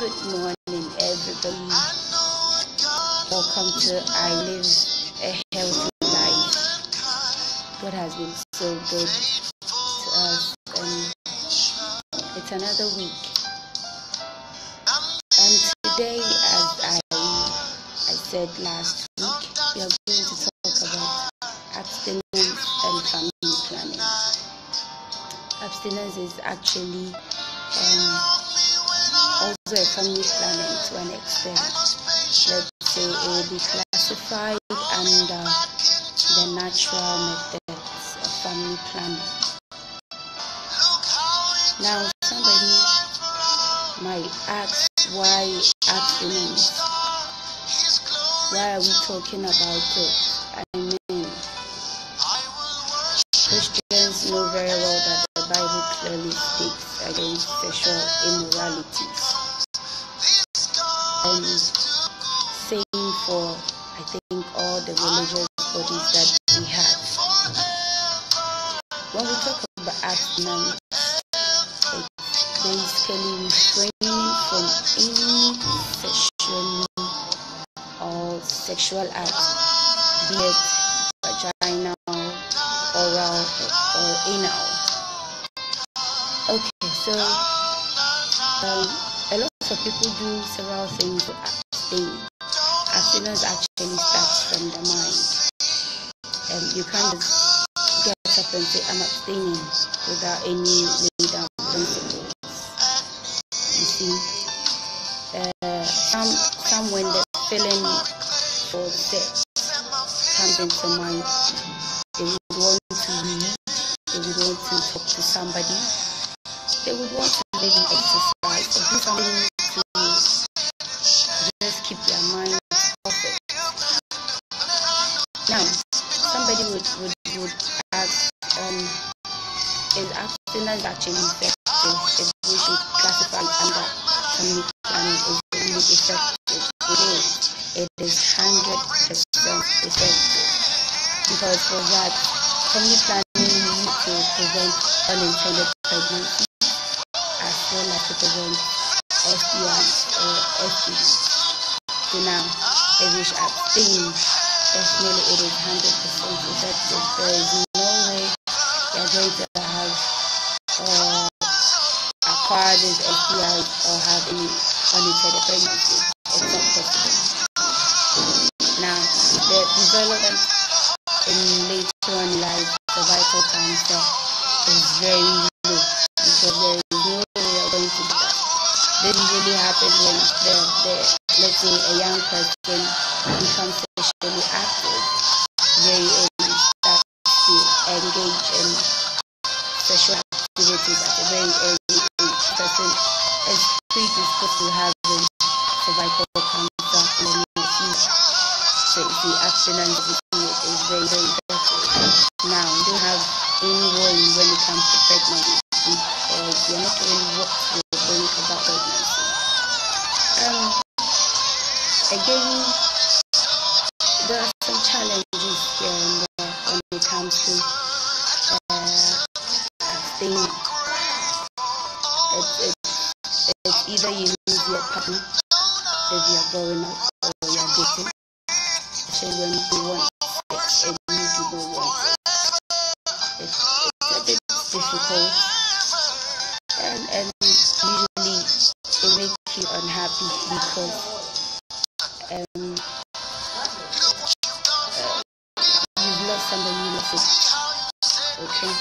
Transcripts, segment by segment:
Good morning, everybody. Welcome to I Live a Healthy Life. God has been so good to us, and it's another week. And today, as I said last week, we are going to talk about abstinence and family planning. Abstinence is actually also a family planning to an extent. Let's say it will be classified under the natural methods of family planning. Now, somebody might ask, why abstinence? Why are we talking about it? I mean, Christians know very well that the Bible clearly states against sexual immoralities. And same for, I think, all the religious bodies that we have. When we talk about abstinence, it's basically refraining from any sexual act, be it vaginal, oral, or anal. Okay, so a lot of people do several things to abstain. Abstinence actually starts from the mind. You can't just get up and say, I'm abstaining without any laid down principles. You see, some when the feeling for sex comes into mind, they would want to read, they would want to talk to somebody, they would want to maybe exercise or do something to just keep their mind perfect. Now, somebody would ask, is abstinence actually effective? If we should classify it under family planning, is it really effective? It is 100% effective. Because for that, family planning needs to prevent unintended pregnancy, as well as to prevent STIs or STDs. So now, if we should abstain, definitely it is 100% effective. There is no way you are going to have acquire this STIs or have any unintended pregnancy. It's not possible. Now, the development in later on life, cervical cancer is very low, because there is no way we are going to do that. This usually happens when let's say a young person becomes sexually active very early, starts to engage in sexual activities at a very early age. Person is predisposed to having cervical cancer in the near future. So the abstinence is very, very effective. Now, we don't have any worry when it comes to pregnancy, because we are not really what we're going about pregnancy. Again, there are some challenges here and there when it comes to abstaining. It's either you lose your partner if you are growing up, or you are dating. Especially when you want sex and you don't want sex. It's a bit difficult, and usually it makes you unhappy because you've lost somebody you love. Okay,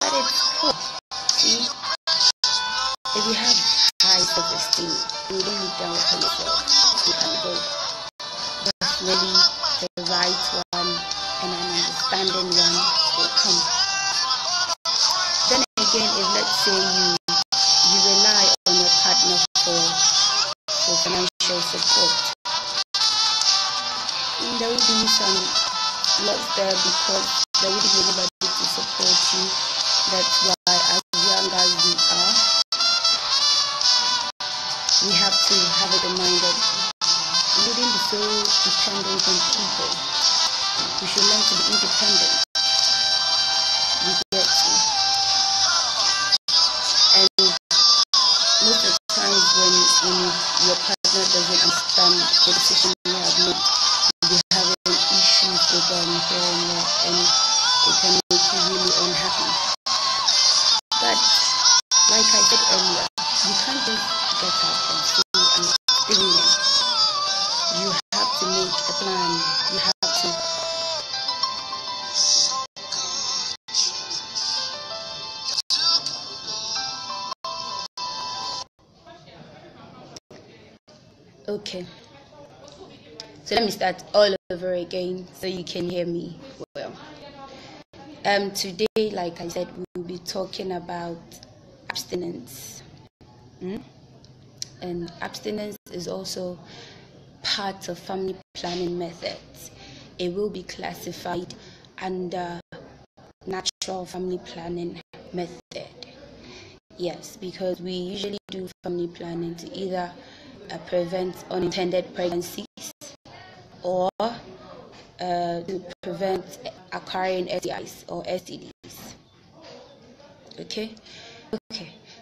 but it's cool. See, if you have high self-esteem, you don't look down on yourself, you can go. Definitely the right one and an understanding one will come. Then again, if let's say you rely on your partner for financial support, there will be some loss there, because there will be anybody to support you. That's why, as young as we are, we have to have it in mind that we wouldn't be so dependent on people. We should learn to be independent. We get to. And most of the times when a plan. You have to. Okay. So let me start all over again so you can hear me well. Today, like I said, we will be talking about abstinence. And abstinence is also part of family planning methods. It will be classified under natural family planning method. Yes, because we usually do family planning to either prevent unintended pregnancies or to prevent acquiring STIs or STDs. Okay?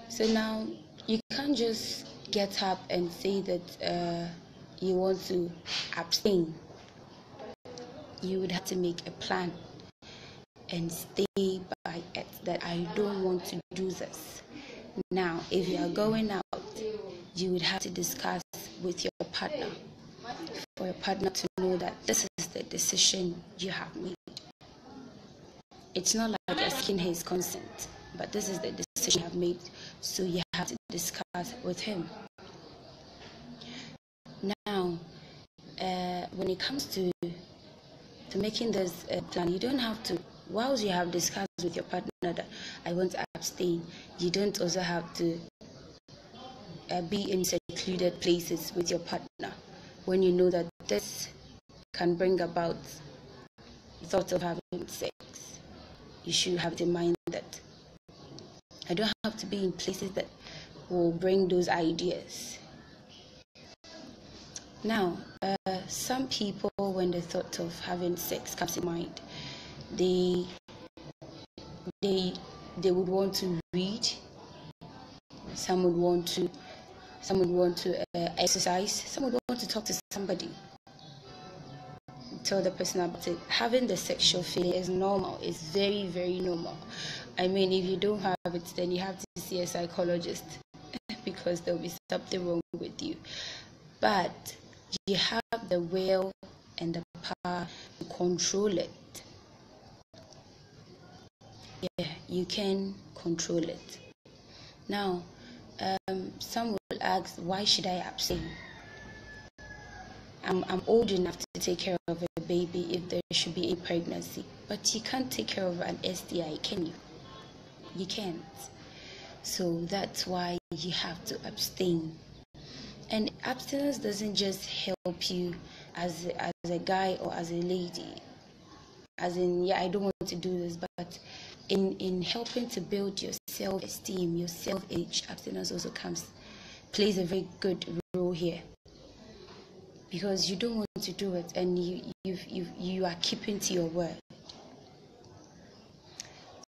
So now you can't just get up and say that you want to abstain. You would have to make a plan and stay by it, that I don't want to do this. Now, if you are going out, you would have to discuss with your partner, for your partner to know that this is the decision you have made. It's not like asking his consent, but this is the decision you have made, so you have to discuss with him. Now, when it comes to making this plan, you don't have to, whilst you have discussed with your partner that I want to abstain, you don't also have to be in secluded places with your partner when you know that this can bring about thoughts of having sex. You should have in mind that I don't have to be in places that will bring those ideas. Now, some people, when the thought of having sex comes in mind, they would want to read. Some would want to exercise. Some would want to talk to somebody, tell the person about it. Having the sexual feeling is normal. It's very, very normal. I mean, if you don't have it, then you have to see a psychologist because there'll be something wrong with you. But you have the will and the power to control it. Yeah, you can control it. Now, some will ask, why should I abstain? I'm old enough to take care of a baby if there should be a pregnancy. But you can't take care of an STI, can you? You can't. So that's why you have to abstain. And abstinence doesn't just help you as a guy or as a lady. As in, yeah, I don't want to do this, but in helping to build your self-esteem, your self-image, abstinence also plays a very good role here. Because you don't want to do it, and you are keeping to your word.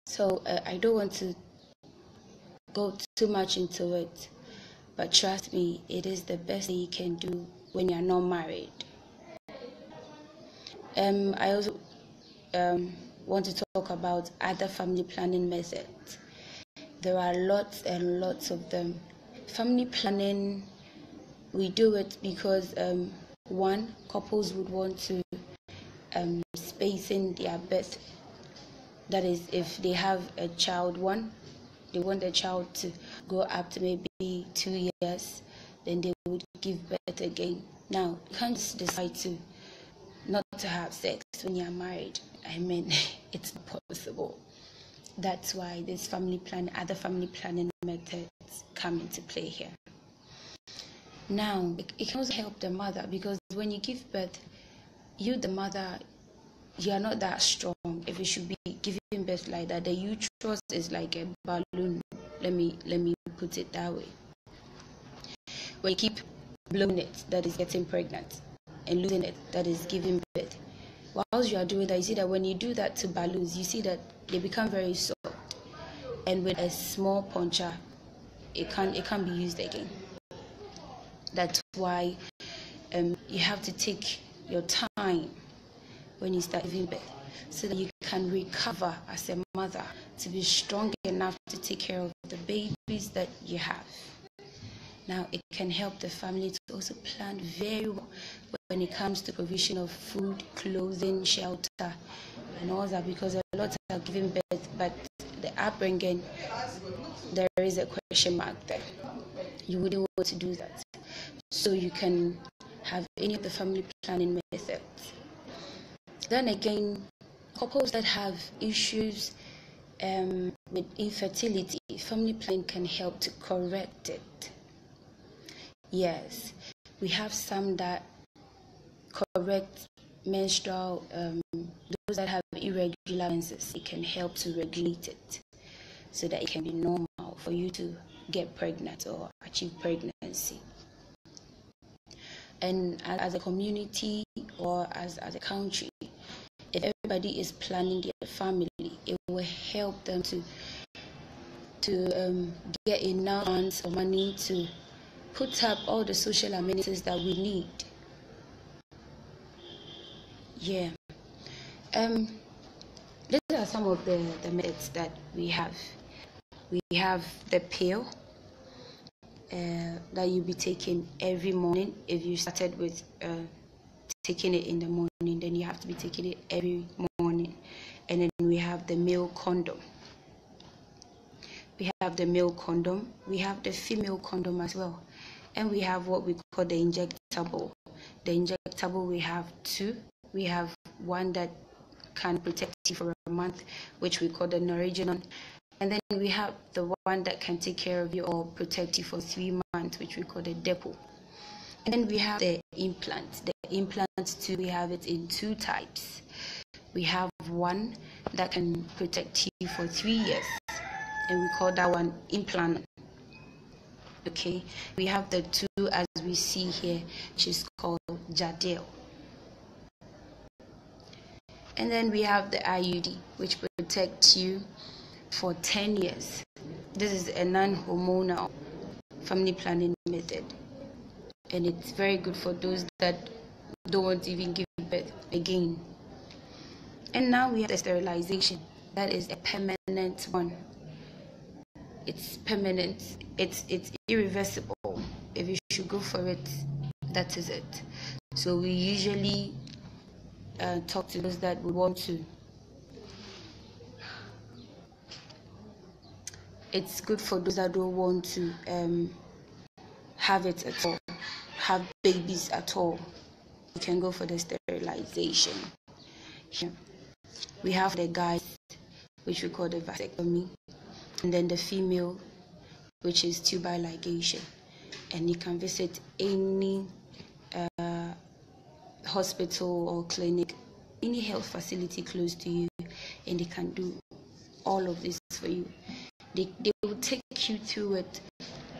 So I don't want to go too much into it, but trust me, it is the best thing you can do when you are not married. I also want to talk about other family planning methods. There are lots and lots of them. Family planning, we do it because one, couples would want to space in their birth. That is, if they have a child, they want the child to go up to maybe 2 years, then they would give birth again. Now, you can't just decide to not to have sex when you're married. I mean, it's not possible. That's why this other family planning methods come into play here. Now, it can also help the mother, because when you give birth, you, the mother, you are not that strong. If you should be giving birth like that, the uterus is like a balloon. Let me put it that way. When you keep blowing it, that is getting pregnant, and losing it, that is giving birth. Whilst you are doing that, you see that when you do that to balloons, you see that they become very soft, and with a small puncture, it can't be used again. That's why you have to take your time when you start giving birth, so that you can recover as a mother to be strong enough to take care of the babies that you have. Now, it can help the family to also plan very well when it comes to provision of food, clothing, shelter, and all that, because a lot are giving birth, but the upbringing, there is a question mark there. You wouldn't want to do that. So you can have any of the family planning methods. Then again, couples that have issues with infertility, family planning can help to correct it. Yes, we have some that correct menstrual, those that have irregular menses, it can help to regulate it so that it can be normal for you to get pregnant or achieve pregnancy. And as a community or as a country, if everybody is planning their family, it will help them to get enough funds or money to put up all the social amenities that we need. Yeah. These are some of the methods that we have. We have the pill that you'll be taking every morning. If you started with taking it in the morning, then you have to be taking it every morning. And then we have the male condom. We have the male condom. We have the female condom as well. And we have what we call the injectable. The injectable, we have two. We have one that can protect you for a month, which we call the Norwegian. And then we have the one that can take care of you or protect you for 3 months, which we call the Depo. And then we have the implants. The implants too, we have it in two types. We have one that can protect you for 3 years, and we call that one implant. Okay, we have the two as we see here, which is called Jadel. And then we have the IUD, which protects you for 10 years. This is a non-hormonal family planning method, and it's very good for those that don't want to even give birth again. And now we have the sterilization. That is a permanent one. It's permanent. It's irreversible. If you should go for it, that is it. So we usually talk to those that would want to. It's good for those that don't want to have it at all, have babies at all. You can go for the sterilization. Here we have the guys, which we call the vasectomy, and then the female, which is tubal ligation. And you can visit any hospital or clinic, any health facility close to you, and they can do all of this for you. They will take you through it,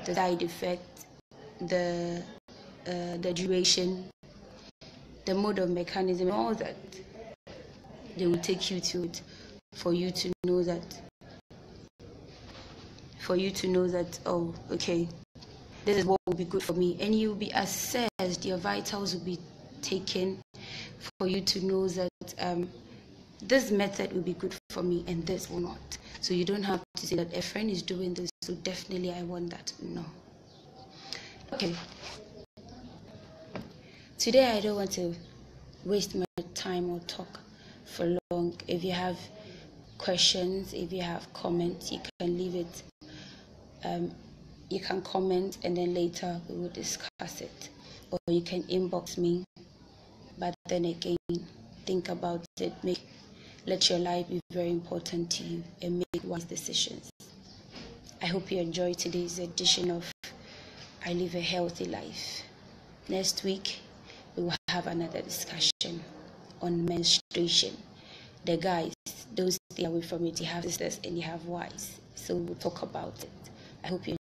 the side effect, the duration, the mode of mechanism, all that. They will take you through it for you to know that. Oh, okay, this is what will be good for me, and you will be assessed. Your vitals will be taken for you to know that this method will be good for me and this will not. So you don't have to say that a friend is doing this, so definitely I want that. No. Okay. Today I don't want to waste my time or talk for long. If you have questions, if you have comments, you can leave it. You can comment and then later we will discuss it. Or you can inbox me. But then again, think about it. Let your life be very important to you and make wise decisions. I hope you enjoyed today's edition of I Live a Healthy Life. Next week, we will have another discussion on menstruation. The guys, don't stay away from it. You have sisters and you have wives. So we'll talk about it. I hope you